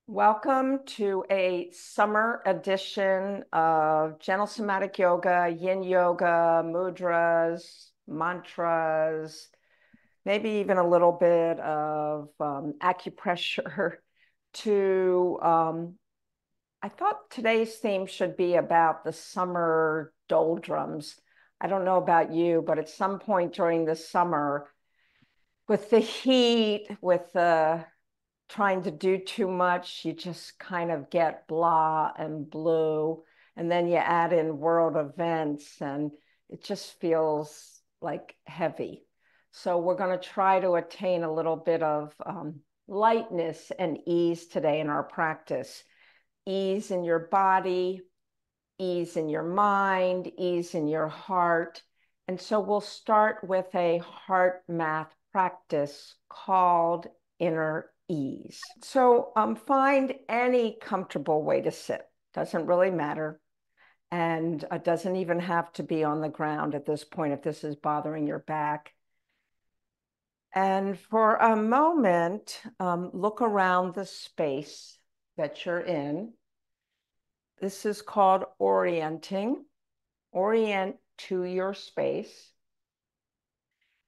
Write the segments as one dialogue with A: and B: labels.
A: Welcome to a summer edition of Gentle Somatic Yoga, Yin Yoga, mudras, mantras, maybe even a little bit of acupressure to, I thought today's theme should be about the summer doldrums. I don't know about you, but at some point during the summer, with the heat, with the trying to do too much, you just kind of get blah and blue. And then you add in world events, and it just feels like heavy. So we're going to try to attain a little bit of lightness and ease today in our practice. Ease in your body, ease in your mind, ease in your heart. And so we'll start with a heart math practice called inner ease. So find any comfortable way to sit. Doesn't really matter. And it doesn't even have to be on the ground at this point if this is bothering your back. And for a moment, look around the space that you're in. This is called orienting. Orient to your space.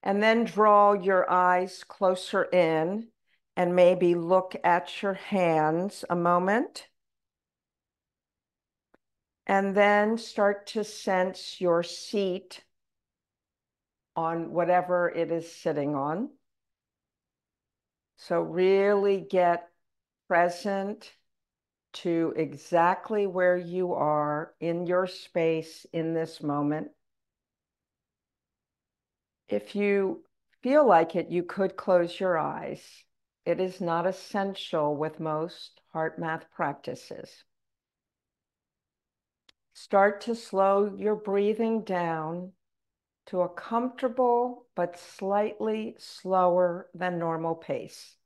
A: And then draw your eyes closer in and maybe look at your hands a moment. And then start to sense your seat on whatever it is sitting on. So really get present to exactly where you are in your space in this moment. If you feel like it, you could close your eyes. It is not essential with most heart math practices. Start to slow your breathing down to a comfortable but slightly slower than normal pace.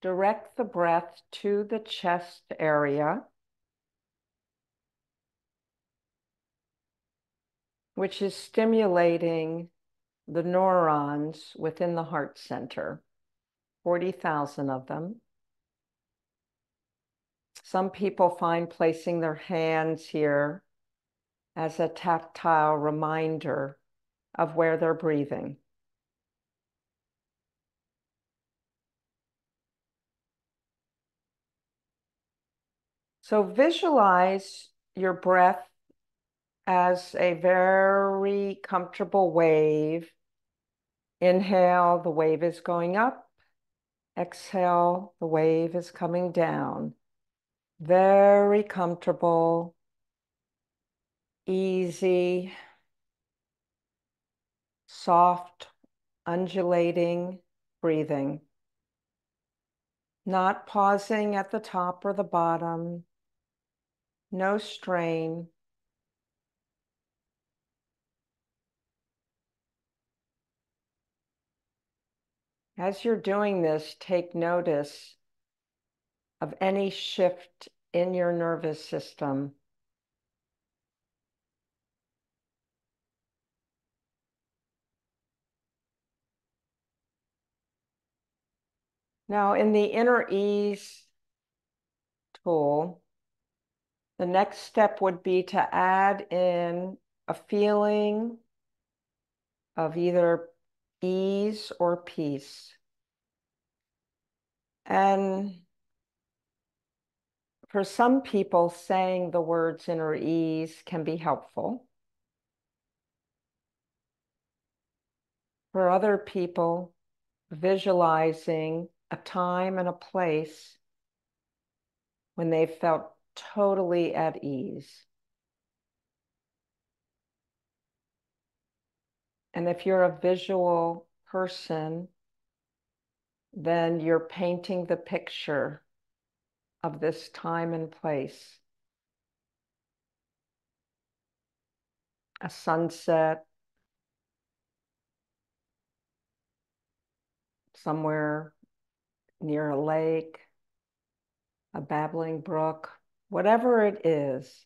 A: Direct the breath to the chest area, which is stimulating the neurons within the heart center, 40,000 of them. Some people find placing their hands here as a tactile reminder of where they're breathing. So visualize your breath as a very comfortable wave. Inhale, the wave is going up. Exhale, the wave is coming down. Very comfortable, easy, soft, undulating breathing. Not pausing at the top or the bottom. No strain. As you're doing this, take notice of any shift in your nervous system. Now, in the inner ease tool, the next step would be to add in a feeling of either ease or peace. And for some people, saying the words inner ease can be helpful. For other people, visualizing a time and a place when they felt totally at ease. And if you're a visual person, then you're painting the picture of this time and place. A sunset somewhere near a lake, a babbling brook, whatever it is.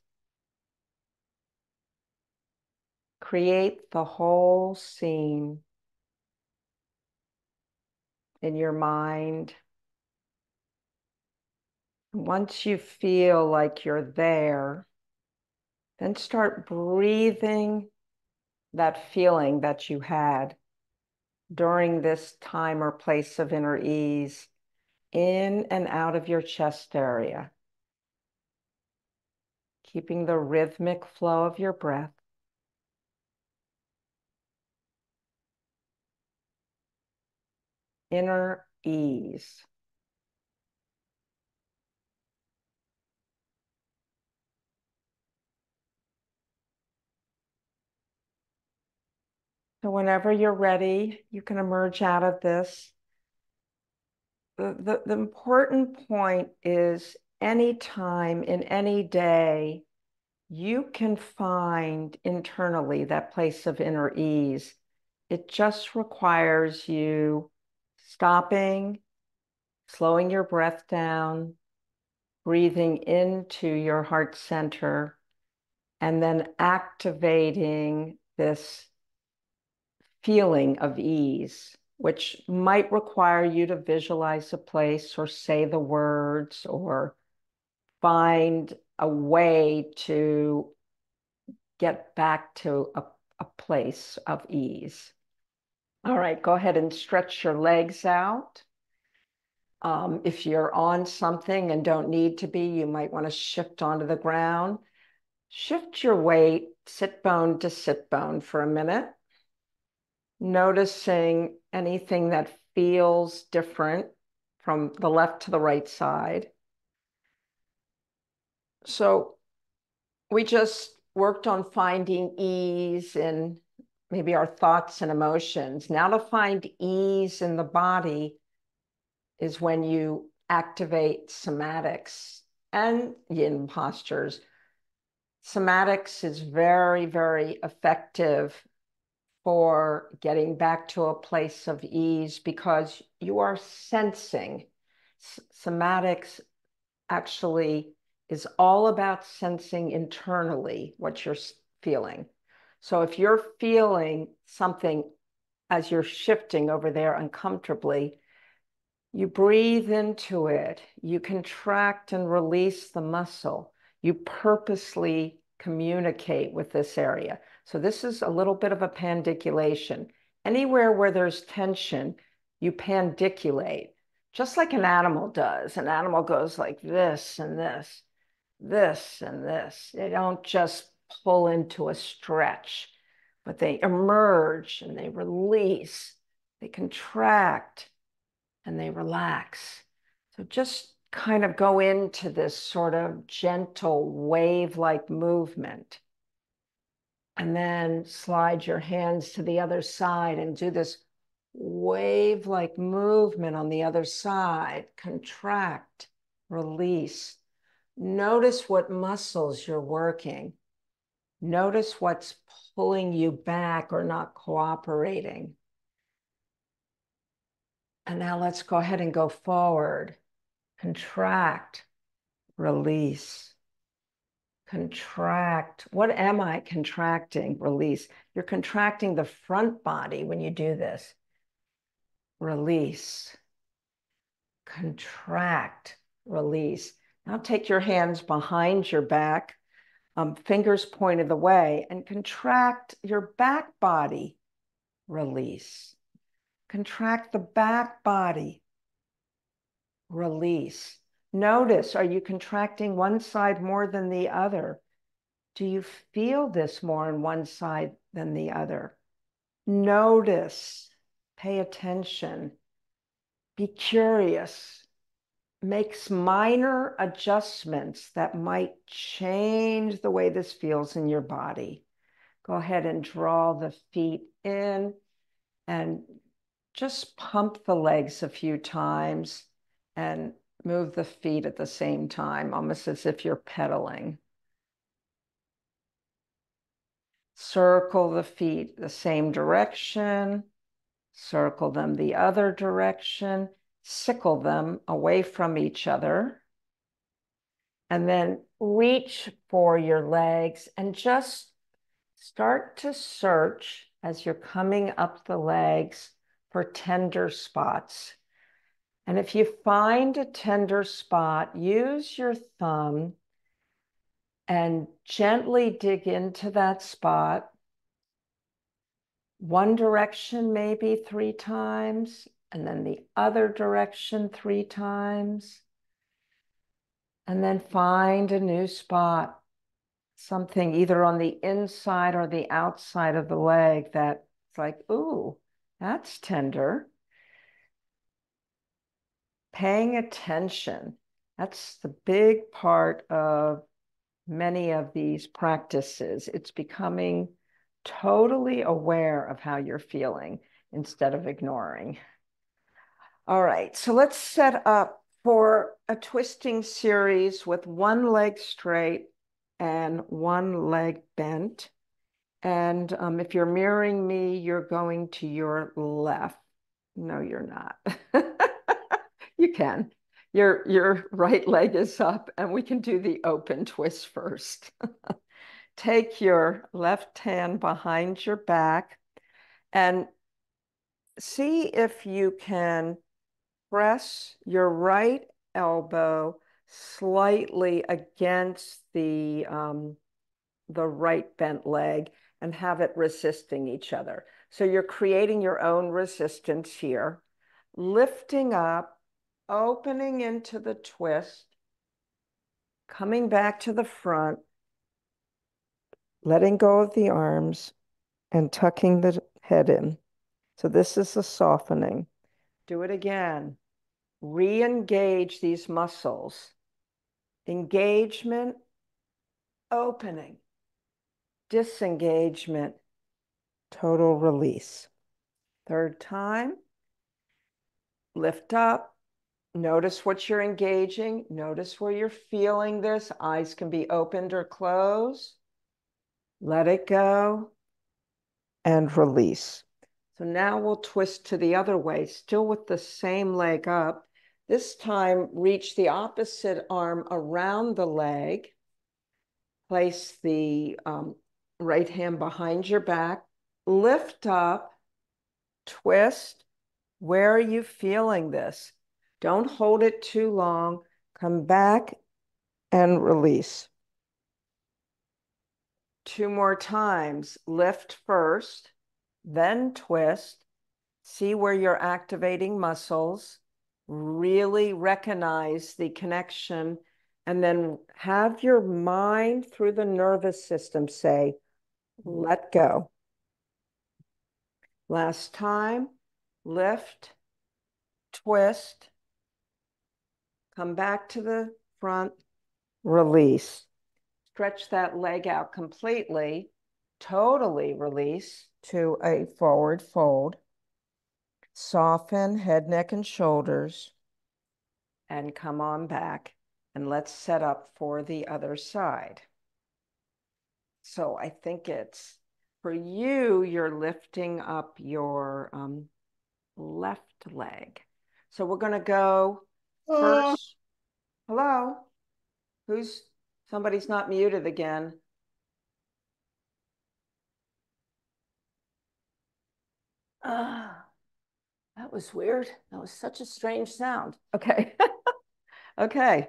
A: Create the whole scene in your mind. Once you feel like you're there, then start breathing that feeling that you had during this time or place of inner ease in and out of your chest area, keeping the rhythmic flow of your breath. Inner ease. So whenever you're ready, you can emerge out of this. The important point is any time in any day, you can find internally that place of inner ease. It just requires you stopping, slowing your breath down, breathing into your heart center, and then activating this feeling of ease, which might require you to visualize a place or say the words or find a way to get back to a place of ease. All right, go ahead and stretch your legs out. If you're on something and don't need to be, you might want to shift onto the ground. Shift your weight, sit bone to sit bone for a minute, noticing anything that feels different from the left to the right side. So we just worked on finding ease in maybe our thoughts and emotions. Now to find ease in the body is when you activate somatics and yin postures. Somatics is very, very effective for getting back to a place of ease because you are sensing. Somatics actually is all about sensing internally what you're feeling. So if you're feeling something as you're shifting over there uncomfortably, you breathe into it, you contract and release the muscle, you purposely communicate with this area. So this is a little bit of a pandiculation. Anywhere where there's tension, you pandiculate, just like an animal does. An animal goes like this and this, this and this. They don't just pull into a stretch, but they emerge and they release, they contract, and they relax. So just kind of go into this sort of gentle wave-like movement. And then slide your hands to the other side and do this wave-like movement on the other side. Contract, release. Notice what muscles you're working. Notice what's pulling you back or not cooperating. And now let's go ahead and go forward. Contract, release. Contract. What am I contracting? Release. You're contracting the front body when you do this. Release. Contract, release. Now take your hands behind your back, fingers pointed away, and contract your back body. Release. Contract the back body. Release. Notice, are you contracting one side more than the other? Do you feel this more on one side than the other? Notice, pay attention, be curious, make minor adjustments that might change the way this feels in your body. Go ahead and draw the feet in and just pump the legs a few times and move the feet at the same time, almost as if you're pedaling. Circle the feet the same direction, circle them the other direction, sickle them away from each other, and then reach for your legs and just start to search as you're coming up the legs for tender spots. And if you find a tender spot, use your thumb and gently dig into that spot. One direction maybe 3 times, and then the other direction 3 times. And then find a new spot, something either on the inside or the outside of the leg that's like, ooh, that's tender. Paying attention. That's the big part of many of these practices. It's becoming totally aware of how you're feeling instead of ignoring. All right, so let's set up for a twisting series with one leg straight and one leg bent. And if you're mirroring me, you're going to your left. No, you're not. You can. Your right leg is up, and we can do the open twist first. Take your left hand behind your back and see if you can press your right elbow slightly against the right bent leg and have it resisting each other. So you're creating your own resistance here, lifting up, opening into the twist, coming back to the front, letting go of the arms and tucking the head in. So this is the softening. Do it again. Re-engage these muscles. Engagement, opening. Disengagement, total release. Third time. Lift up. Notice what you're engaging. Notice where you're feeling this. Eyes can be opened or closed. Let it go and release. So now we'll twist to the other way, still with the same leg up. This time, reach the opposite arm around the leg. Place the right hand behind your back. Lift up, twist. Where are you feeling this? Don't hold it too long. Come back and release. 2 more times. Lift first, then twist. See where you're activating muscles. Really recognize the connection, and then have your mind through the nervous system say, let go. Last time, lift, twist, come back to the front, release. Stretch that leg out completely, totally release to a forward fold. Soften head, neck, and shoulders, and come on back. And let's set up for the other side. So I think it's, for you, you're lifting up your left leg. So we're going to go first. Hello? Somebody's not muted again. That was weird. That was such a strange sound. Okay. Okay.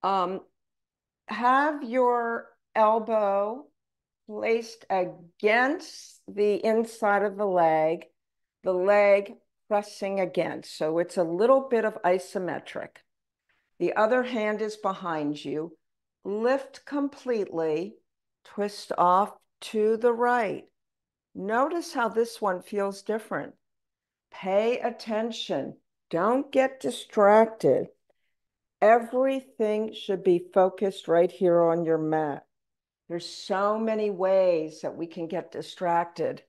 A: Have your elbow placed against the inside of the leg pressing against. So it's a little bit of isometric. The other hand is behind you. Lift completely, twist off to the right. Notice how this one feels different. Pay attention. Don't get distracted. Everything should be focused right here on your mat. There's so many ways that we can get distracted,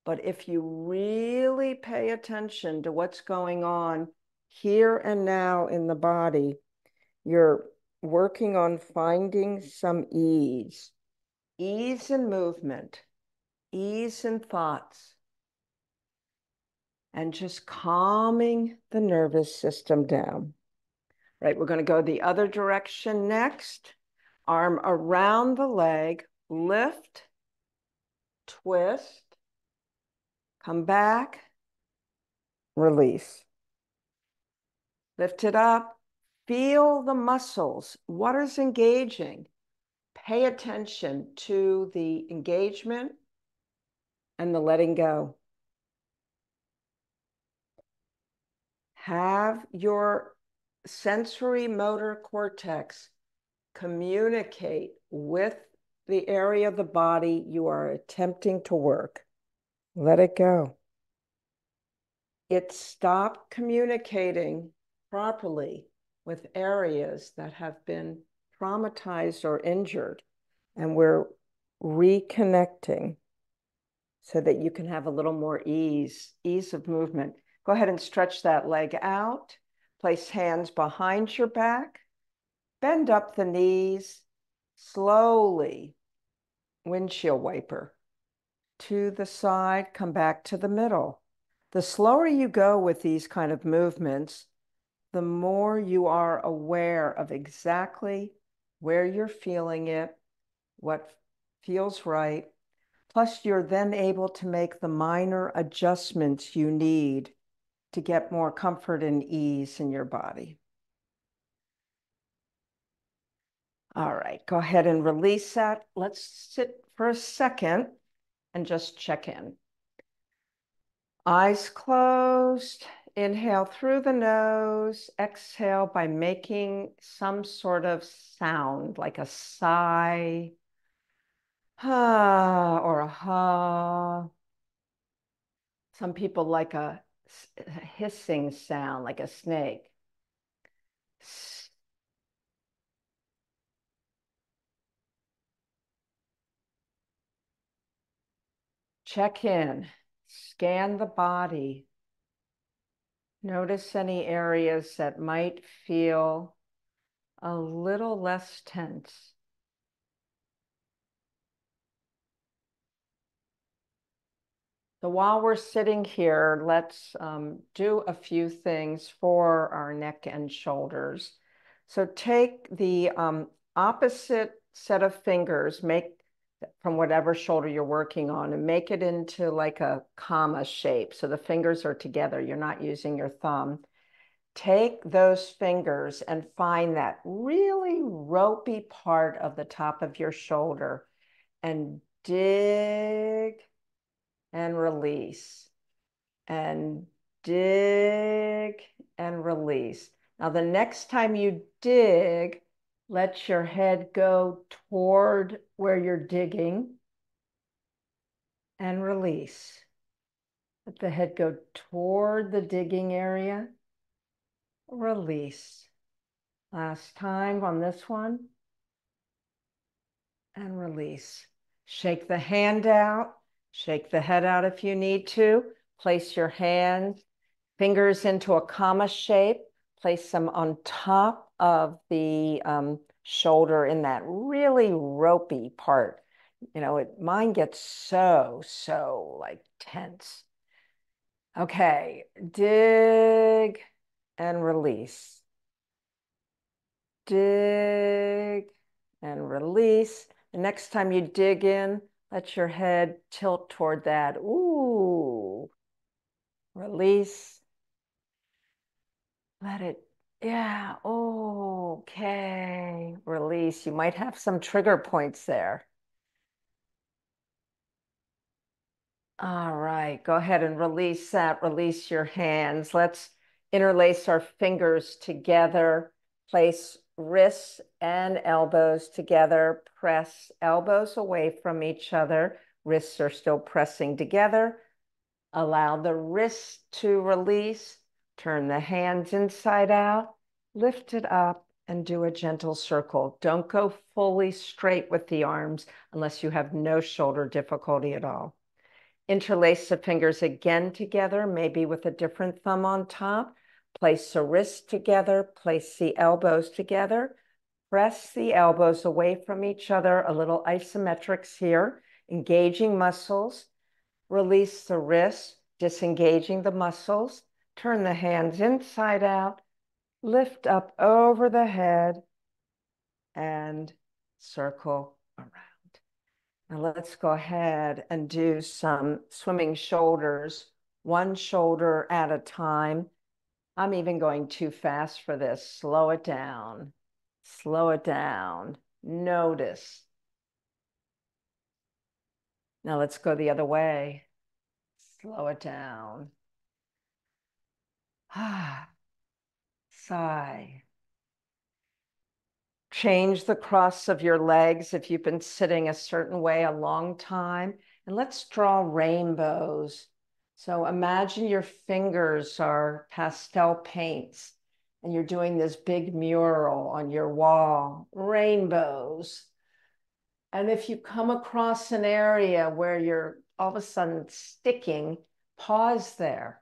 A: but if you really pay attention to what's going on here and now in the body, you're working on finding some ease. Ease in movement, ease in thoughts, and just calming the nervous system down. Right, we're going to go the other direction next. Arm around the leg, lift, twist, come back, release. Lift it up, feel the muscles. What is engaging? Pay attention to the engagement and the letting go. Have your sensory motor cortex communicate with the area of the body you are attempting to work. Let it go. It stopped communicating properly with areas that have been traumatized or injured, and we're reconnecting so that you can have a little more ease of movement. Go ahead and stretch that leg out. Place hands behind your back. Bend up the knees. Slowly, windshield wiper. To the side, come back to the middle. The slower you go with these kind of movements, the more you are aware of exactly where you're feeling it, what feels right. Plus, you're then able to make the minor adjustments you need to get more comfort and ease in your body. All right, go ahead and release that. Let's sit for a second and just check in. Eyes closed. Inhale through the nose. Exhale by making some sort of sound, like a sigh, or a ha. Some people like a hissing sound, like a snake. Check in. Scan the body. Notice any areas that might feel a little less tense. So while we're sitting here, let's do a few things for our neck and shoulders. So take the opposite set of fingers, make from whatever shoulder you're working on, and make it into like a comma shape. So the fingers are together. You're not using your thumb. Take those fingers and find that really ropey part of the top of your shoulder and dig and release, and dig and release. Now, the next time you dig, let your head go toward where you're digging and release. Let the head go toward the digging area, release. Last time on this one, and release. Shake the hand out, shake the head out if you need to. Place your hands, fingers into a comma shape. Place them on top of the shoulder in that really ropey part. You know, mine gets so like tense. Okay, dig and release. Dig and release. The next time you dig in, let your head tilt toward that. Ooh. Release. Let it, yeah, okay. Release. You might have some trigger points there. All right, go ahead and release that. Release your hands. Let's interlace our fingers together. Place wrists and elbows together. Press elbows away from each other. Wrists are still pressing together. Allow the wrists to release. Turn the hands inside out. Lift it up and do a gentle circle. Don't go fully straight with the arms unless you have no shoulder difficulty at all. Interlace the fingers again together, maybe with a different thumb on top. Place the wrists together, place the elbows together. Press the elbows away from each other, a little isometrics here, engaging muscles. Release the wrists, disengaging the muscles. Turn the hands inside out. Lift up over the head and circle around. Now let's go ahead and do some swimming shoulders, one shoulder at a time. I'm even going too fast for this. Slow it down. Slow it down. Notice. Now let's go the other way. Slow it down. Sigh. Change the cross of your legs if you've been sitting a certain way a long time. And let's draw rainbows. So imagine your fingers are pastel paints and you're doing this big mural on your wall, rainbows. And if you come across an area where you're all of a sudden sticking, pause there,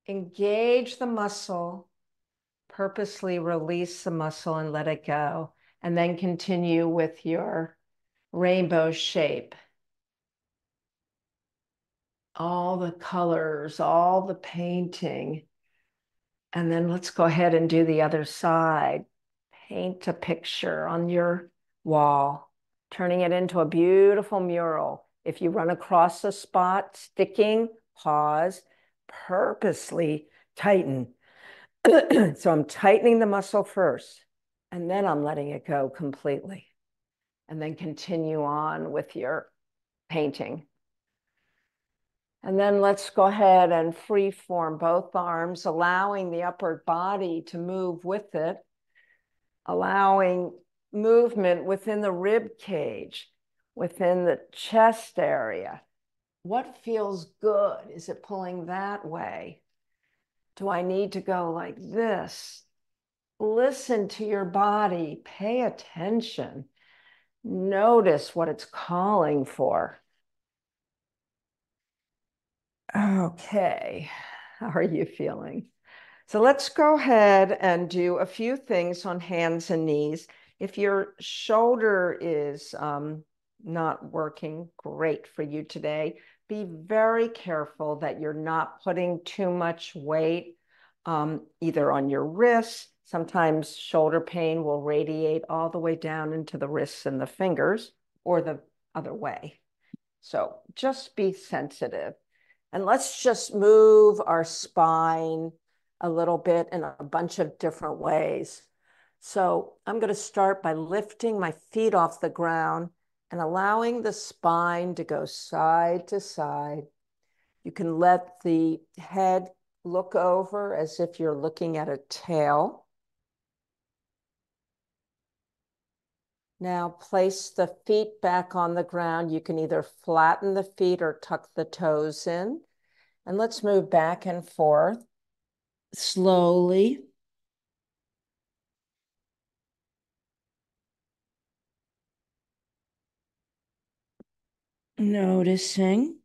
A: engage the muscle, purposely release the muscle and let it go, and then continue with your rainbow shape. All the colors, all the painting. And then let's go ahead and do the other side. Paint a picture on your wall, turning it into a beautiful mural. If you run across a spot sticking, pause, purposely tighten. So I'm tightening the muscle first, and then I'm letting it go completely. And then continue on with your painting. And then let's go ahead and free form both arms, allowing the upper body to move with it, allowing movement within the rib cage, within the chest area. What feels good? Is it pulling that way? Do I need to go like this? Listen to your body, pay attention, notice what it's calling for. Okay, how are you feeling? So let's go ahead and do a few things on hands and knees. If your shoulder is not working great for you today, be very careful that you're not putting too much weight either on your wrists. Sometimes shoulder pain will radiate all the way down into the wrists and the fingers, or the other way. So just be sensitive. And let's just move our spine a little bit in a bunch of different ways. So I'm going to start by lifting my feet off the ground and allowing the spine to go side to side. You can let the head look over as if you're looking at a tail. Now place the feet back on the ground. You can either flatten the feet or tuck the toes in. And let's move back and forth slowly. Noticing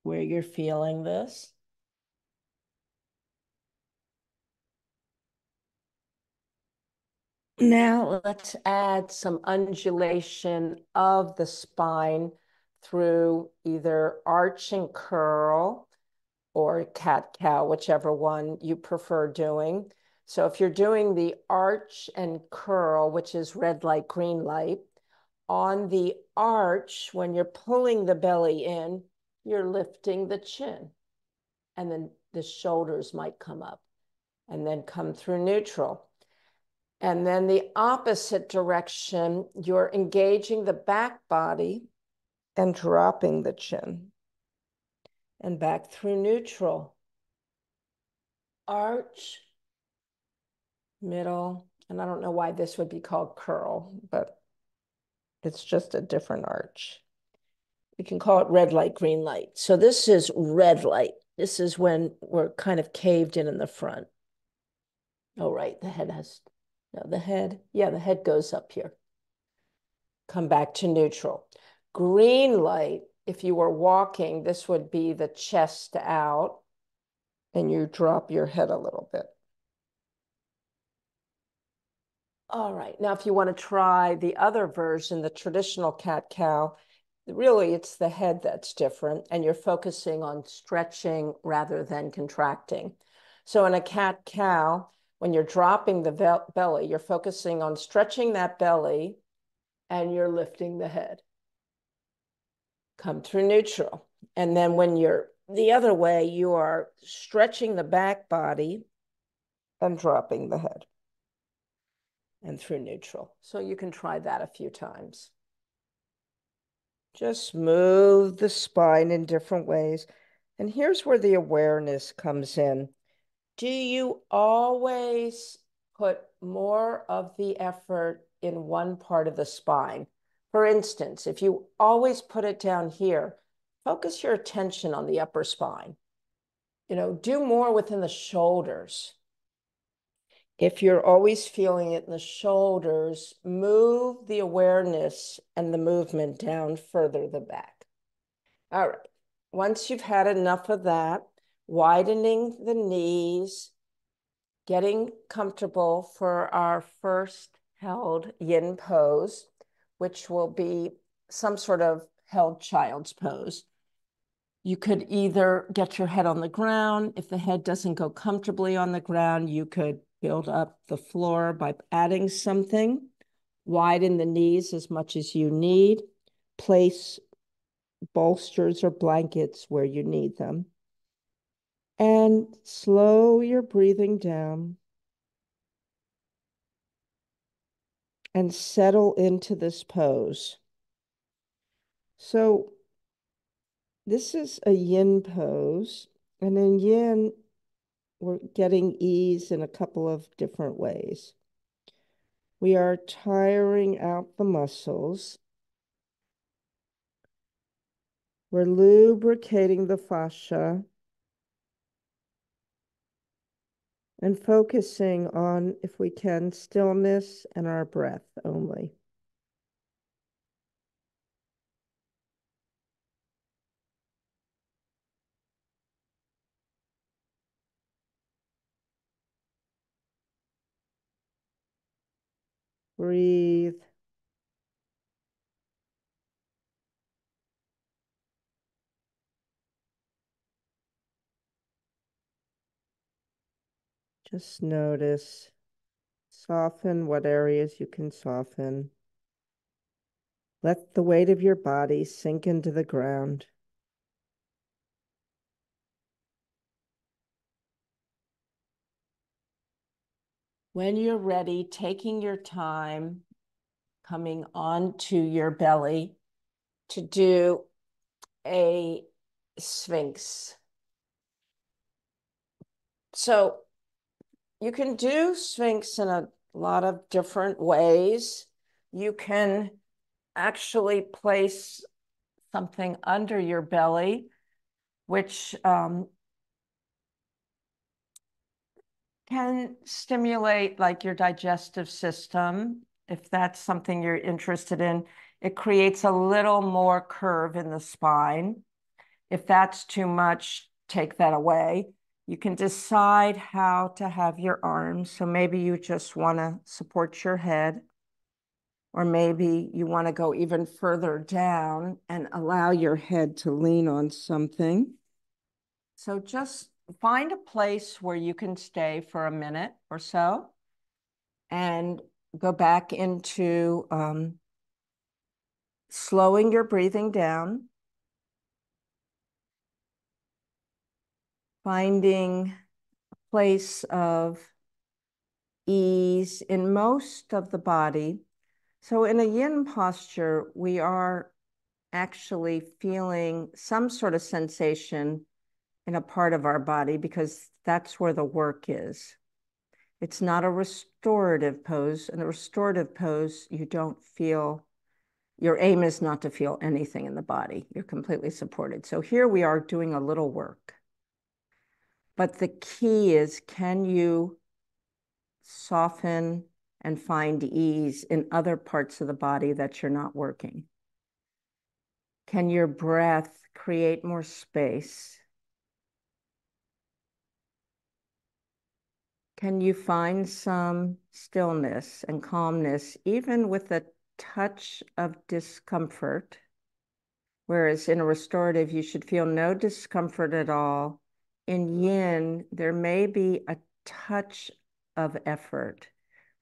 A: where you're feeling this. Now let's add some undulation of the spine through either arch and curl or cat-cow, whichever one you prefer doing. So if you're doing the arch and curl, which is red light, green light, on the arch, when you're pulling the belly in, you're lifting the chin. And then the shoulders might come up and then come through neutral. And then the opposite direction, you're engaging the back body and dropping the chin. And back through neutral. Arch, middle, and I don't know why this would be called curl, but it's just a different arch. We can call it red light, green light. So this is red light. This is when we're kind of caved in the front. Oh, right, the head has, no, the head, yeah, the head goes up here. Come back to neutral. Green light, if you were walking, this would be the chest out, and you drop your head a little bit. All right, now if you want to try the other version, the traditional cat-cow, really it's the head that's different, and you're focusing on stretching rather than contracting. So in a cat-cow, when you're dropping the belly, you're focusing on stretching that belly, and you're lifting the head. come through neutral. And then when you're the other way, you are stretching the back body and dropping the head and through neutral. So you can try that a few times. Just move the spine in different ways. And here's where the awareness comes in. Do you always put more of the effort in one part of the spine? For instance, if you always put it down here, focus your attention on the upper spine. Do more within the shoulders. If you're always feeling it in the shoulders, move the awareness and the movement down further the back. All right. Once you've had enough of that, widening the knees, getting comfortable for our first held yin pose, which will be some sort of held child's pose. You could either get your head on the ground. If the head doesn't go comfortably on the ground, you could build up the floor by adding something. Widen the knees as much as you need. Place bolsters or blankets where you need them. And slow your breathing down and settle into this pose. So this is a yin pose, and in yin, we're getting ease in a couple of different ways. We are tiring out the muscles. We're lubricating the fascia and focusing on, if we can, stillness and our breath only. Breathe. Just notice. Soften what areas you can soften. Let the weight of your body sink into the ground. When you're ready, taking your time, coming onto your belly to do a sphinx. So you can do sphinx in a lot of different ways. You can actually place something under your belly, which can stimulate like your digestive system, if that's something you're interested in. It creates a little more curve in the spine. If that's too much, take that away. You can decide how to have your arms. So maybe you just want to support your head, or maybe you want to go even further down and allow your head to lean on something. So just find a place where you can stay for a minute or so and go back into slowing your breathing down, finding a place of ease in most of the body. So in a yin posture, we are actually feeling some sort of sensation in a part of our body because that's where the work is. It's not a restorative pose. In a restorative pose, you don't feel, your aim is not to feel anything in the body. You're completely supported. So here we are doing a little work. But the key is, can you soften and find ease in other parts of the body that you're not working? Can your breath create more space? Can you find some stillness and calmness, even with a touch of discomfort? Whereas in a restorative, you should feel no discomfort at all. In yin, there may be a touch of effort,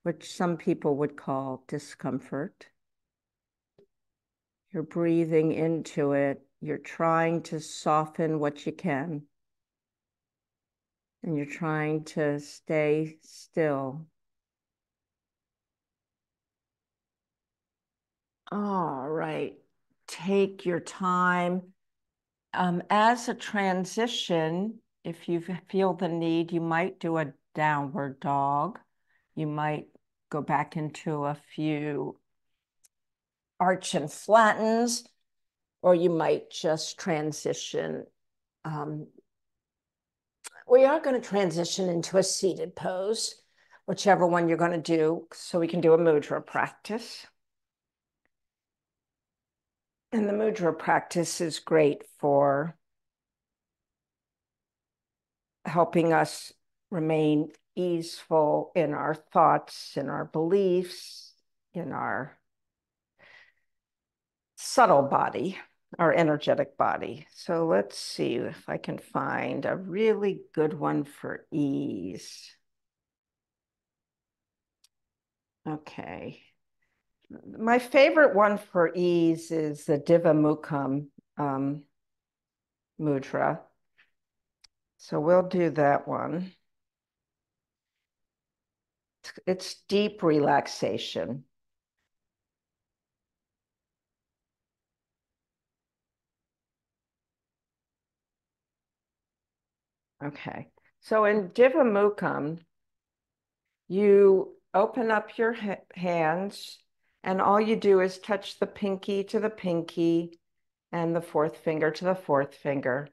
A: which some people would call discomfort. You're breathing into it. You're trying to soften what you can. And you're trying to stay still. All right. Take your time. As a transition, if you feel the need, you might do a downward dog. You might go back into a few arch and flattens, or you might just transition. We are going to transition into a seated pose, whichever one you're going to do, so we can do a mudra practice. And the mudra practice is great for helping us remain easeful in our thoughts, in our beliefs, in our subtle body, our energetic body. So let's see if I can find a really good one for ease. Okay. My favorite one for ease is the Divamukham mudra. So we'll do that one. It's deep relaxation. Okay. So in Divamukham, you open up your hands, and all you do is touch the pinky to the pinky and the fourth finger to the fourth finger.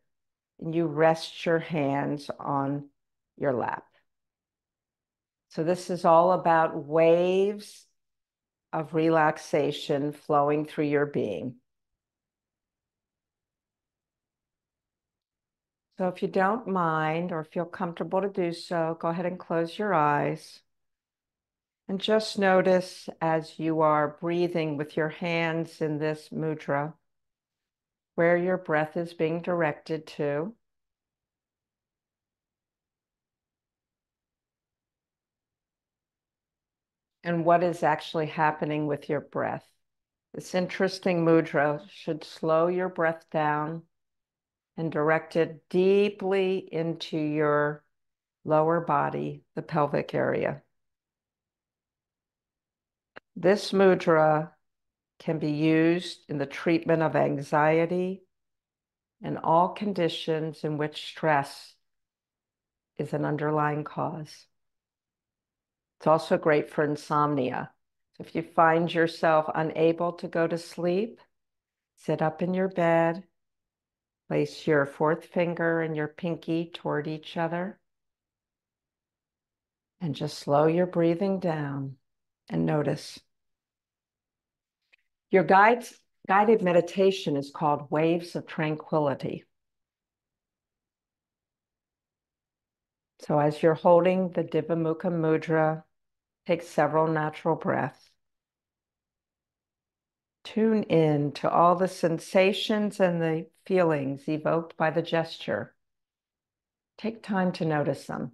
A: And you rest your hands on your lap. So this is all about waves of relaxation flowing through your being. So if you don't mind or feel comfortable to do so, go ahead and close your eyes. And just notice as you are breathing with your hands in this mudra, where your breath is being directed to. And what is actually happening with your breath. This interesting mudra should slow your breath down and direct it deeply into your lower body, the pelvic area. This mudra can be used in the treatment of anxiety and all conditions in which stress is an underlying cause. It's also great for insomnia. So if you find yourself unable to go to sleep, sit up in your bed, place your fourth finger and your pinky toward each other, and just slow your breathing down and notice. Your guided meditation is called Waves of Tranquility. So as you're holding the Divamukham mudra, take several natural breaths. Tune in to all the sensations and the feelings evoked by the gesture. Take time to notice them.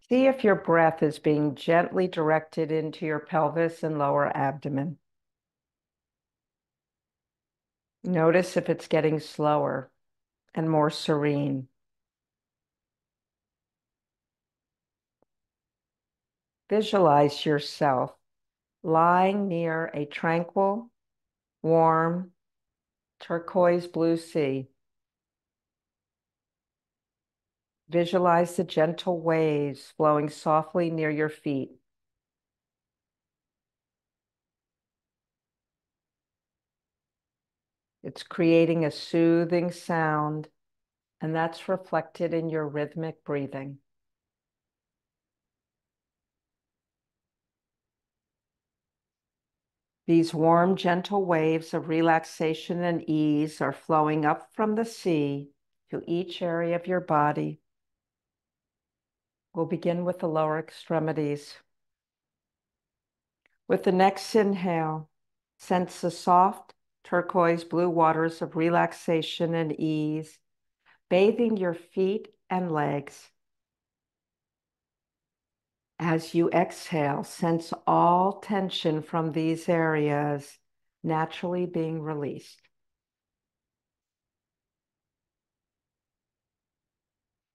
A: See if your breath is being gently directed into your pelvis and lower abdomen. Notice if it's getting slower and more serene. Visualize yourself lying near a tranquil, warm, turquoise blue sea. Visualize the gentle waves flowing softly near your feet. It's creating a soothing sound, and that's reflected in your rhythmic breathing. These warm, gentle waves of relaxation and ease are flowing up from the sea to each area of your body. We'll begin with the lower extremities. With the next inhale, sense the soft turquoise blue waters of relaxation and ease, bathing your feet and legs. As you exhale, sense all tension from these areas naturally being released.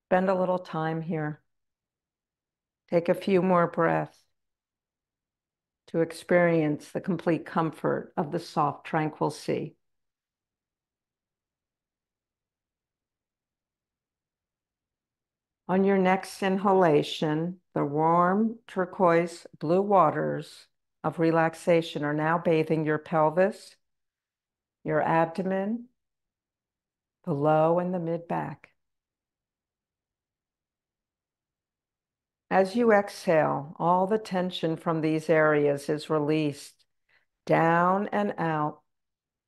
A: Spend a little time here. Take a few more breaths to experience the complete comfort of the soft, tranquil sea. On your next inhalation, the warm turquoise blue waters of relaxation are now bathing your pelvis, your abdomen, the low and the mid back. As you exhale, all the tension from these areas is released down and out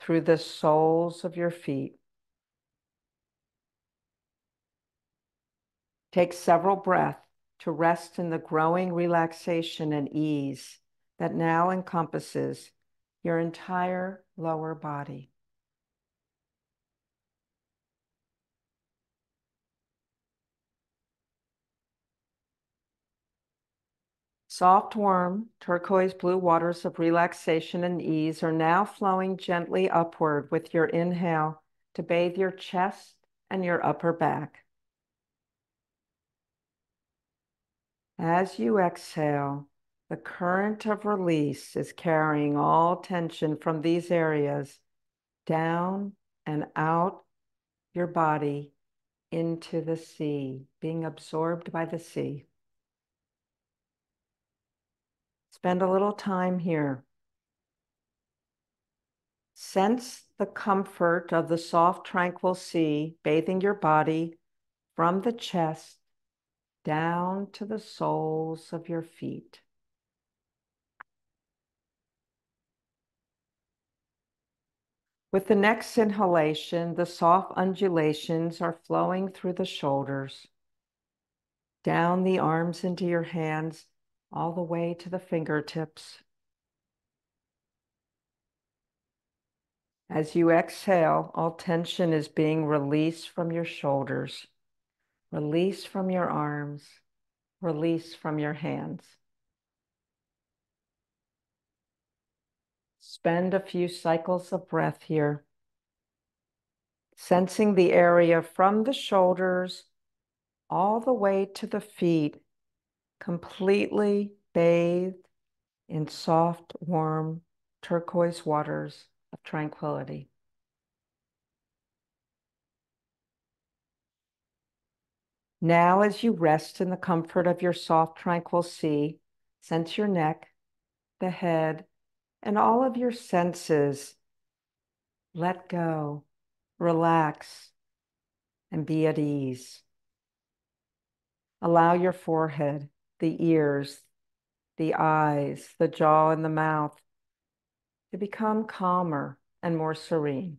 A: through the soles of your feet. Take several breaths to rest in the growing relaxation and ease that now encompasses your entire lower body. Soft, warm, turquoise blue waters of relaxation and ease are now flowing gently upward with your inhale to bathe your chest and your upper back. As you exhale, the current of release is carrying all tension from these areas down and out your body into the sea, being absorbed by the sea. Spend a little time here. Sense the comfort of the soft, tranquil sea bathing your body from the chest down to the soles of your feet. With the next inhalation, the soft undulations are flowing through the shoulders, down the arms into your hands, all the way to the fingertips. As you exhale, all tension is being released from your shoulders, released from your arms, released from your hands. Spend a few cycles of breath here, sensing the area from the shoulders all the way to the feet, completely bathed in soft, warm, turquoise waters of tranquility. Now, as you rest in the comfort of your soft, tranquil sea, sense your neck, the head, and all of your senses let go, relax, and be at ease. Allow your forehead, the ears, the eyes, the jaw, and the mouth to become calmer and more serene.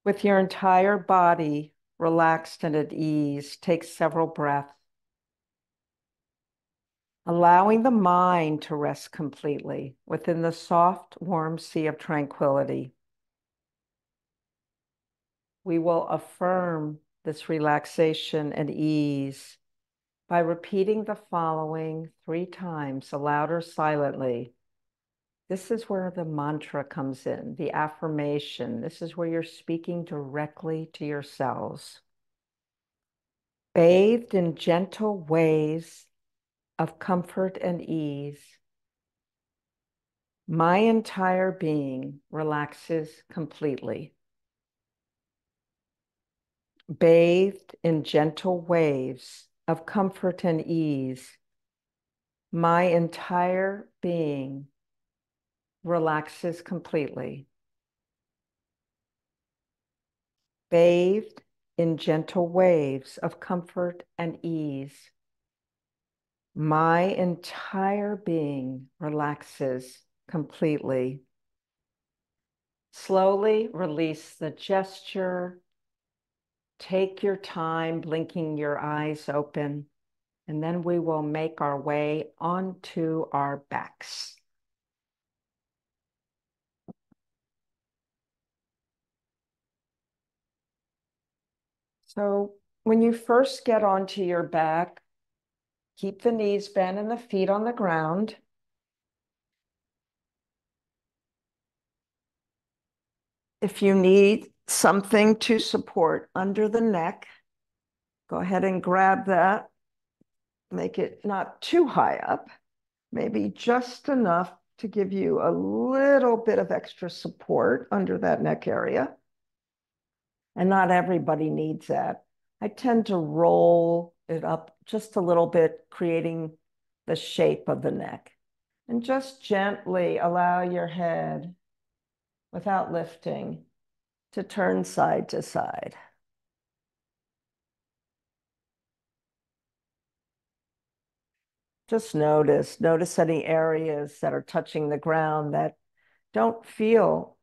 A: With your entire body relaxed and at ease, take several breaths, allowing the mind to rest completely within the soft, warm sea of tranquility. We will affirm this relaxation and ease by repeating the following 3 times, aloud or silently. This is where the mantra comes in, the affirmation. This is where you're speaking directly to yourselves. Bathed in gentle waves of comfort and ease, my entire being relaxes completely. Bathed in gentle waves of comfort and ease, my entire being relaxes completely. Bathed in gentle waves of comfort and ease, my entire being relaxes completely. Slowly release the gesture. Take your time blinking your eyes open, and then we will make our way onto our backs. So When you first get onto your back, keep the knees bent and the feet on the ground. If you need something to support under the neck, go ahead and grab that. Make it not too high up, maybe just enough to give you a little bit of extra support under that neck area. And not everybody needs that. I tend to roll it up just a little bit, creating the shape of the neck. And just gently allow your head, without lifting, to turn side to side. Just notice any areas that are touching the ground that don't feel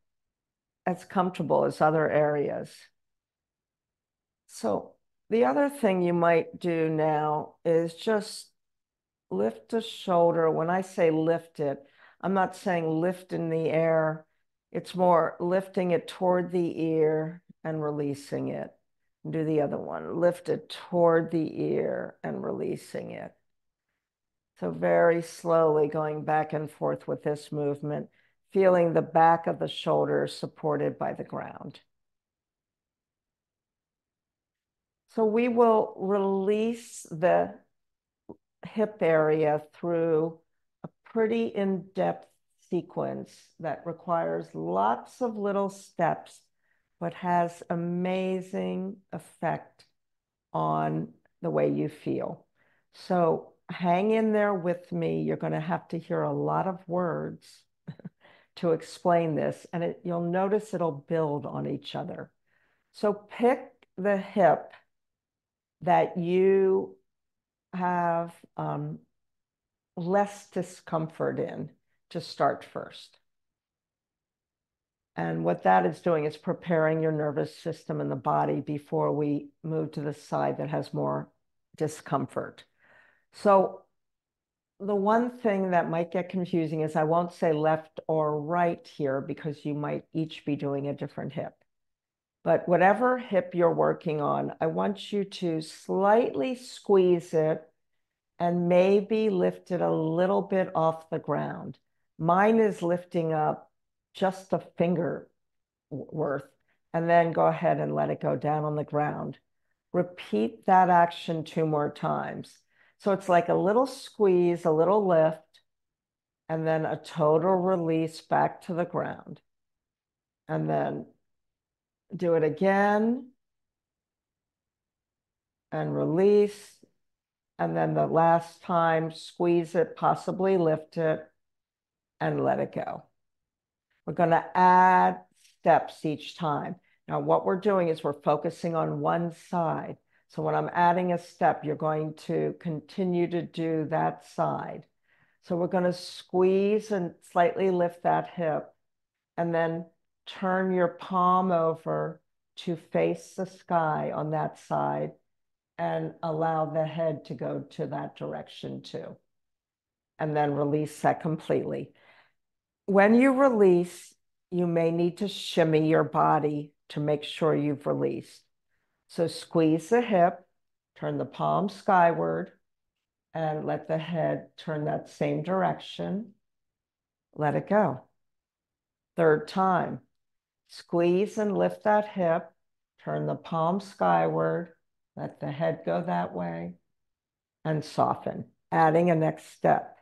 A: as comfortable as other areas. So the other thing you might do now is just lift the shoulder. When I say lift it, I'm not saying lift in the air. It's more lifting it toward the ear and releasing it. Do the other one. Lift it toward the ear and releasing it. So very slowly going back and forth with this movement, feeling the back of the shoulder supported by the ground. So we will release the hip area through a pretty in-depth sequence that requires lots of little steps, but has amazing effect on the way you feel. So hang in there with me. You're going to have to hear a lot of words to explain this, and you'll notice it'll build on each other. So pick the hip that you have less discomfort in to start first. And what that is doing is preparing your nervous system and the body before we move to the side that has more discomfort. So the one thing that might get confusing is I won't say left or right here because you might each be doing a different hip. But whatever hip you're working on, I want you to slightly squeeze it and maybe lift it a little bit off the ground. Mine is lifting up just a finger worth, and then go ahead and let it go down on the ground. Repeat that action 2 more times. So it's like a little squeeze, a little lift, and then a total release back to the ground. And then do it again and release. And then the last time, squeeze it, possibly lift it, and let it go. We're going to add steps each time. Now, what we're doing is we're focusing on one side. So when I'm adding a step, you're going to continue to do that side. So we're going to squeeze and slightly lift that hip, and then turn your palm over to face the sky on that side and allow the head to go to that direction too. And then release that completely. When you release, you may need to shimmy your body to make sure you've released. So squeeze the hip, turn the palm skyward, and let the head turn that same direction. Let it go. Third time, squeeze and lift that hip, turn the palm skyward, let the head go that way, and soften, adding a next step.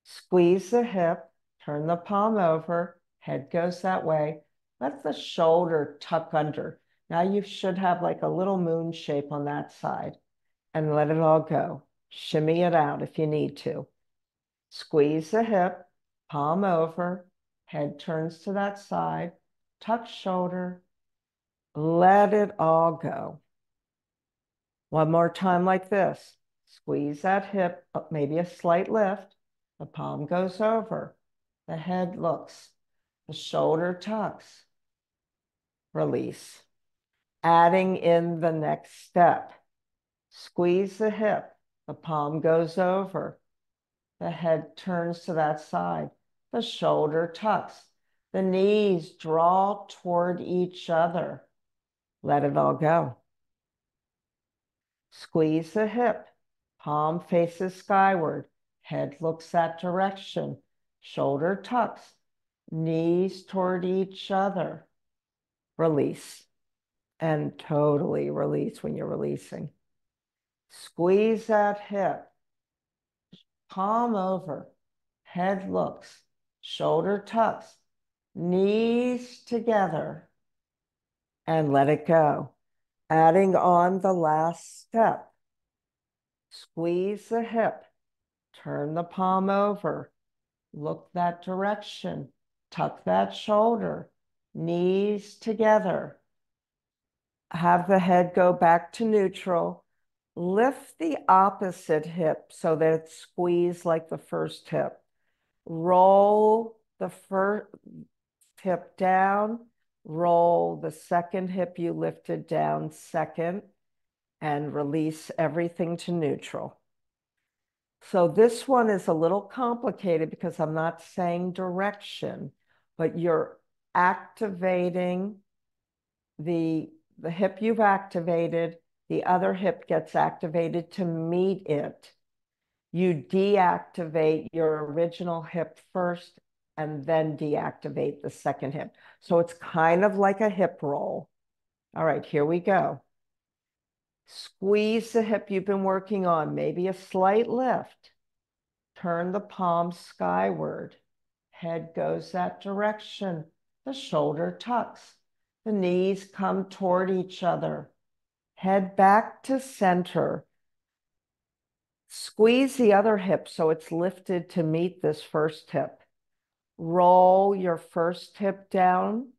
A: Squeeze the hip, turn the palm over, head goes that way. Let the shoulder tuck under. Now you should have like a little moon shape on that side, and let it all go. Shimmy it out if you need to. Squeeze the hip, palm over, head turns to that side, tuck shoulder, let it all go. One more time like this. Squeeze that hip, maybe a slight lift. The palm goes over. The head looks. The shoulder tucks. Release. Adding in the next step. Squeeze the hip. The palm goes over. The head turns to that side. The shoulder tucks. The knees draw toward each other. Let it all go. Squeeze the hip. Palm faces skyward. Head looks that direction. Shoulder tucks. Knees toward each other. Release. And totally release when you're releasing. Squeeze that hip. Palm over. Head looks. Shoulder tucks. Knees together. And let it go. Adding on the last step. Squeeze the hip. Turn the palm over. Look that direction. Tuck that shoulder. Knees together. Have the head go back to neutral. Lift the opposite hip so that it's squeezed like the first hip. Roll the first hip down. Roll the second hip you lifted down second, and release everything to neutral. So this one is a little complicated because I'm not saying direction, but you're activating the hip you've activated, the other hip gets activated to meet it. You deactivate your original hip first and then deactivate the second hip. So it's kind of like a hip roll. All right, here we go. Squeeze the hip you've been working on, maybe a slight lift. Turn the palm skyward. Head goes that direction. The shoulder tucks. The knees come toward each other. Head back to center. Squeeze the other hip so it's lifted to meet this first hip. Roll your first hip down.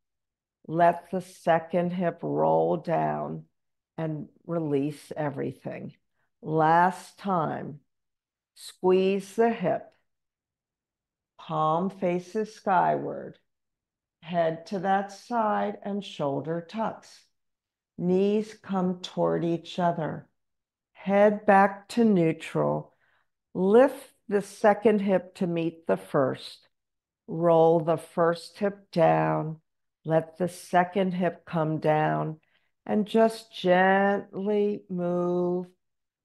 A: Let the second hip roll down and release everything. Last time. Squeeze the hip. Palm faces skyward. Head to that side and shoulder tucks. Knees come toward each other. Head back to neutral. Lift the second hip to meet the first. Roll the first hip down. Let the second hip come down and just gently move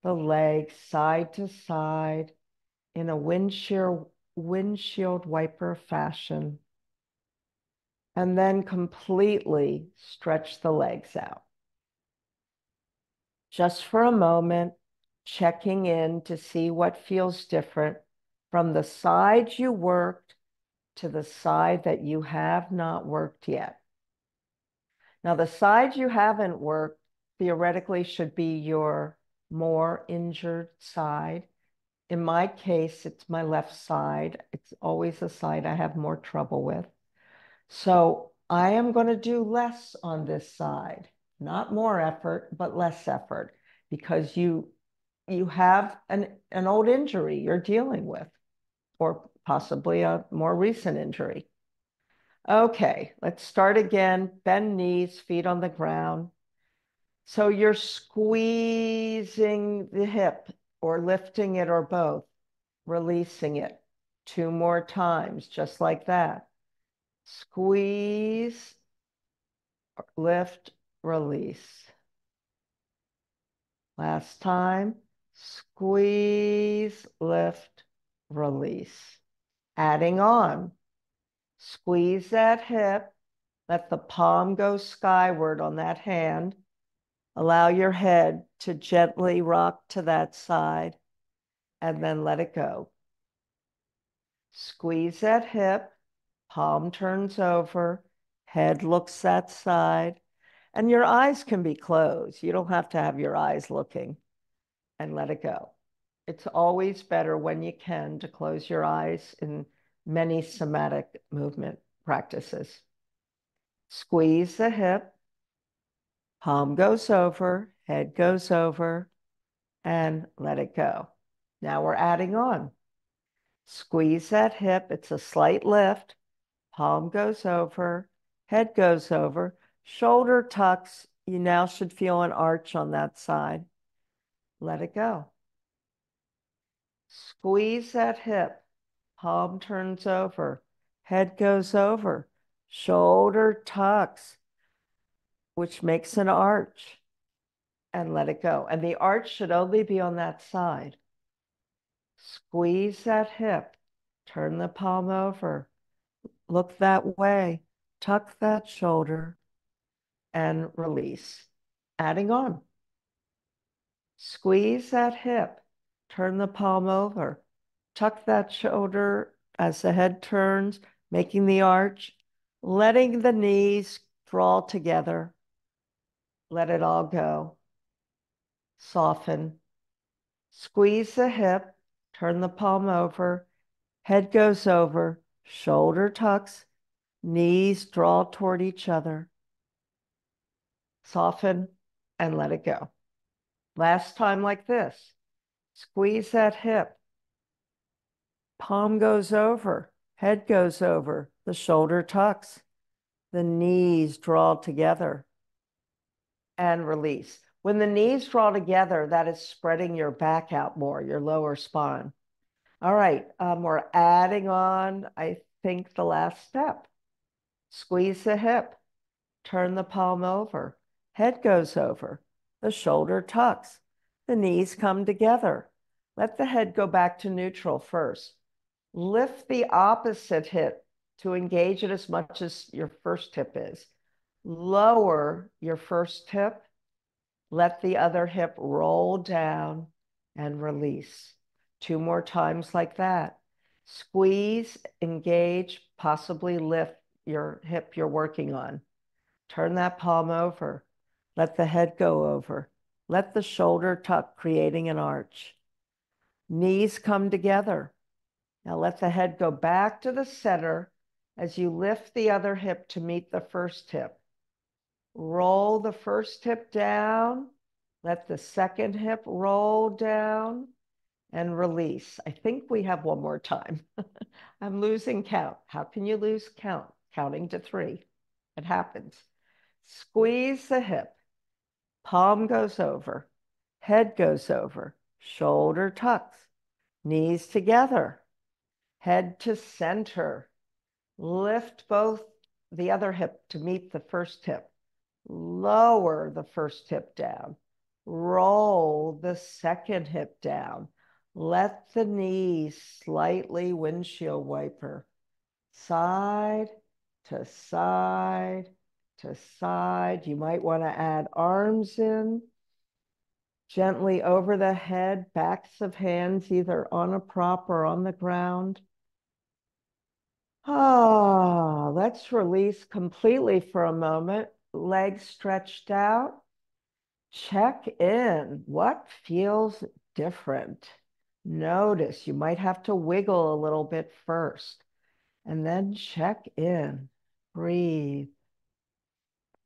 A: the legs side to side in a windshield wiper fashion. And then completely stretch the legs out. Just for a moment, checking in to see what feels different from the side you worked to the side that you have not worked yet. Now, the side you haven't worked theoretically should be your more injured side. In my case, it's my left side. It's always the side I have more trouble with. So I am going to do less on this side, not more effort, but less effort, because you have an old injury you're dealing with, or possibly a more recent injury. Okay, let's start again. Bend knees, feet on the ground. So you're squeezing the hip or lifting it or both, releasing it 2 more times, just like that. Squeeze, lift, release. Last time, squeeze, lift, release. Adding on, squeeze that hip, let the palm go skyward on that hand. Allow your head to gently rock to that side and then let it go. Squeeze that hip, palm turns over, head looks that side, and your eyes can be closed. You don't have to have your eyes looking, and let it go. It's always better when you can to close your eyes in many somatic movement practices. Squeeze the hip, palm goes over, head goes over, and let it go. Now we're adding on. Squeeze that hip. It's a slight lift. Palm goes over, head goes over, shoulder tucks. You now should feel an arch on that side. Let it go. Squeeze that hip. Palm turns over, head goes over, shoulder tucks, which makes an arch. and let it go. And the arch should only be on that side. Squeeze that hip, turn the palm over, look that way, tuck that shoulder, and release. Adding on. Squeeze that hip, turn the palm over, tuck that shoulder as the head turns, making the arch, letting the knees draw together. Let it all go. Soften. Squeeze the hip, turn the palm over, head goes over, shoulder tucks, knees draw toward each other. Soften and let it go. Last time like this. Squeeze that hip. Palm goes over, head goes over, the shoulder tucks, the knees draw together and release. When the knees draw together, that is spreading your back out more, your lower spine. All right, we're adding on, I think, the last step. Squeeze the hip, turn the palm over, head goes over, the shoulder tucks, the knees come together. Let the head go back to neutral first. Lift the opposite hip to engage it as much as your first hip is. Lower your first hip. Let the other hip roll down and release. 2 more times like that. Squeeze, engage, possibly lift your hip you're working on. Turn that palm over. Let the head go over. Let the shoulder tuck, creating an arch. Knees come together. Now let the head go back to the center as you lift the other hip to meet the first hip. Roll the first hip down. Let the second hip roll down and release. I think we have one more time. I'm losing count. How can you lose count? Counting to 3. It happens. Squeeze the hip. Palm goes over. Head goes over. Shoulder tucks. Knees together. Head to center. Lift both the other hip to meet the first hip. Lower the first hip down. Roll the second hip down. Let the knees slightly windshield wiper. Side to side to side. You might want to add arms in. Gently over the head, backs of hands either on a prop or on the ground. Let's release completely for a moment. Legs stretched out. Check in. What feels different? Notice you might have to wiggle a little bit first and then check in. Breathe.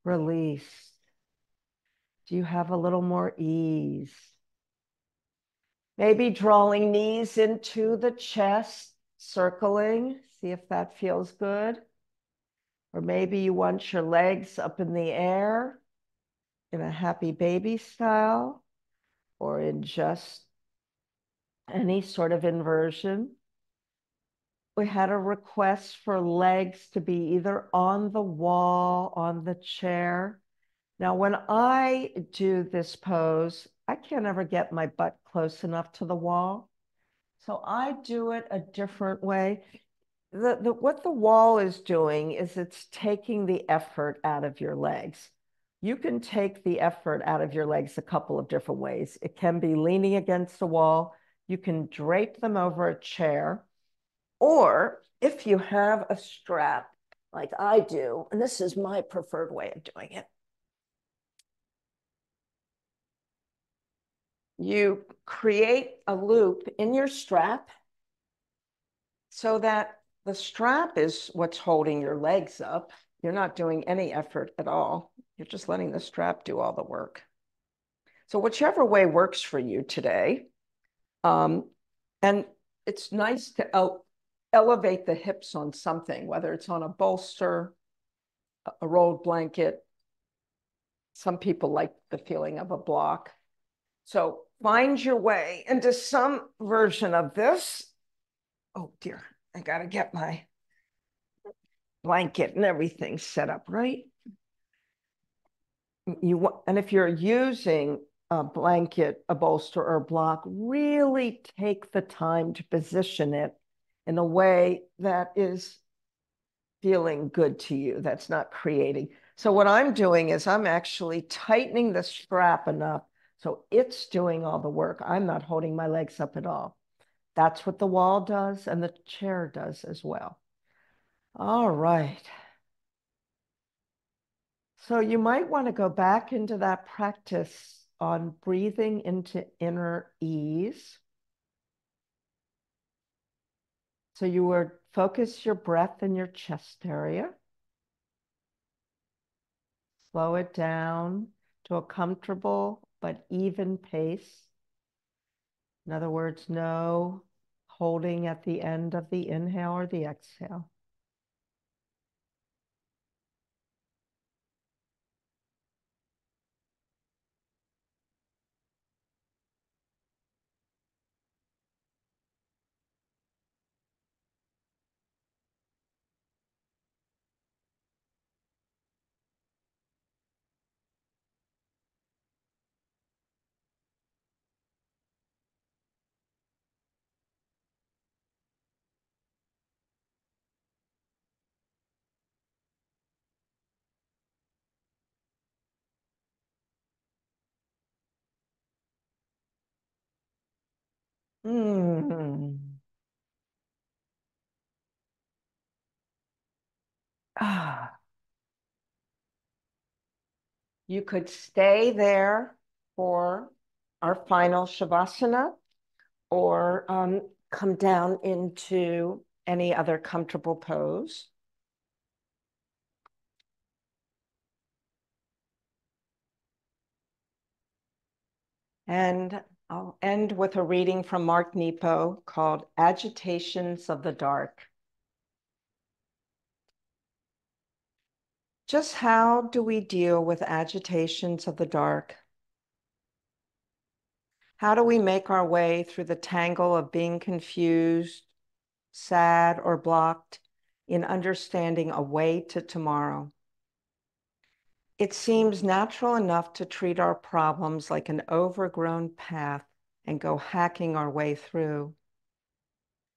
A: Release. Do you have a little more ease? Maybe drawing knees into the chest, circling. See if that feels good. Or maybe you want your legs up in the air in a happy baby style or in just any sort of inversion. We had a request for legs to be either on the wall, on the chair. Now, when I do this pose, I can't ever get my butt close enough to the wall. So I do it a different way. What the wall is doing is it's taking the effort out of your legs. You can take the effort out of your legs a couple of different ways. It can be leaning against the wall. You can drape them over a chair. Or if you have a strap like I do, and this is my preferred way of doing it, you create a loop in your strap so that the strap is what's holding your legs up. You're not doing any effort at all. You're just letting the strap do all the work. So whichever way works for you today. And it's nice to elevate the hips on something, whether it's on a bolster, a rolled blanket. Some people like the feeling of a block. So find your way into some version of this. Oh dear, I gotta get my blanket and everything set up right. And if you're using a blanket, a bolster, or a block, really take the time to position it in a way that is feeling good to you, that's not creating. So what I'm doing is I'm actually tightening the strap enough so it's doing all the work. I'm not holding my legs up at all. That's what the wall does and the chair does as well. All right. So you might want to go back into that practice on breathing into inner ease. So you would focus your breath in your chest area. Slow it down to a comfortable but even pace. In other words, no holding at the end of the inhale or the exhale. Mm. Ah. You could stay there for our final Shavasana or come down into any other comfortable pose. And I'll end with a reading from Mark Nepo called Agitations of the Dark. Just how do we deal with agitations of the dark? How do we make our way through the tangle of being confused, sad, or blocked in understanding a way to tomorrow? It seems natural enough to treat our problems like an overgrown path and go hacking our way through,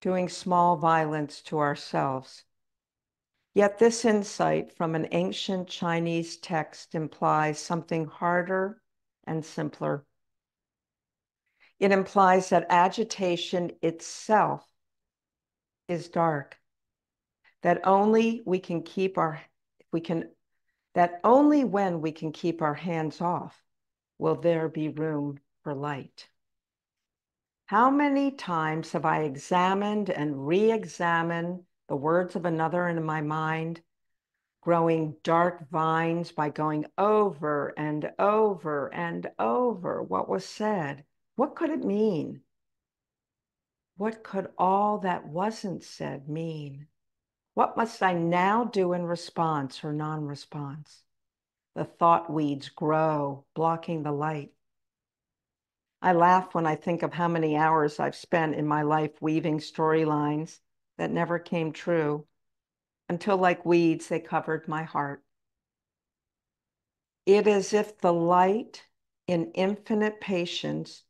A: doing small violence to ourselves. Yet this insight from an ancient Chinese text implies something harder and simpler. It implies that agitation itself is dark, that only we can keep our, we can, that only when we can keep our hands off will there be room for light. How many times have I examined and re-examined the words of another in my mind, growing dark vines by going over and over and over what was said? What could it mean? What could all that wasn't said mean? What must I now do in response or non-response? The thought weeds grow, blocking the light. I laugh when I think of how many hours I've spent in my life weaving storylines that never came true until, like weeds, they covered my heart. It is as if the light in infinite patience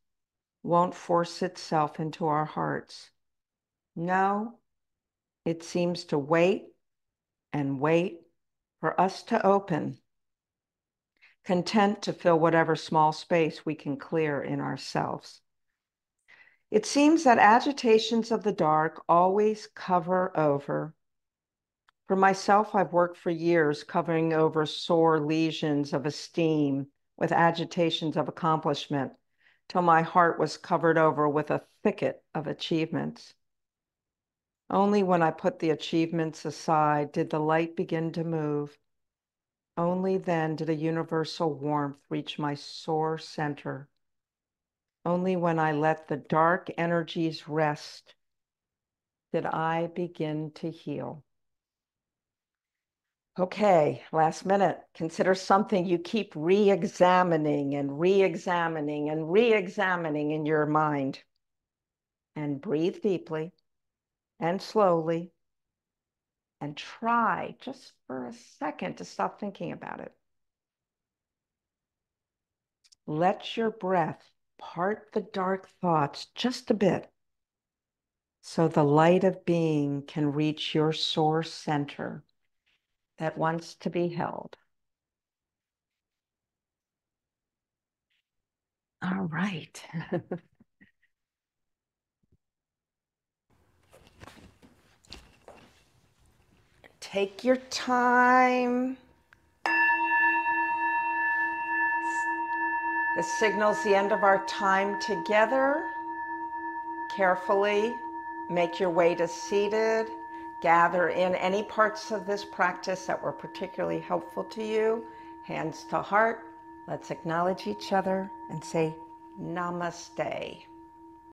A: won't force itself into our hearts. No, it seems to wait and wait for us to open, content to fill whatever small space we can clear in ourselves. It seems that agitations of the dark always cover over. For myself, I've worked for years covering over sore lesions of esteem with agitations of accomplishment till my heart was covered over with a thicket of achievements. Only when I put the achievements aside did the light begin to move. Only then did a universal warmth reach my sore center. Only when I let the dark energies rest did I begin to heal. Okay, last minute. Consider something you keep re-examining and re-examining and re-examining in your mind. And breathe deeply and slowly and try just for a second to stop thinking about it. let your breath part the dark thoughts just a bit so the light of being can reach your source center that wants to be held. All right. Take your time. This signals the end of our time together. Carefully make your way to seated. Gather in any parts of this practice that were particularly helpful to you. Hands to heart. Let's acknowledge each other and say namaste.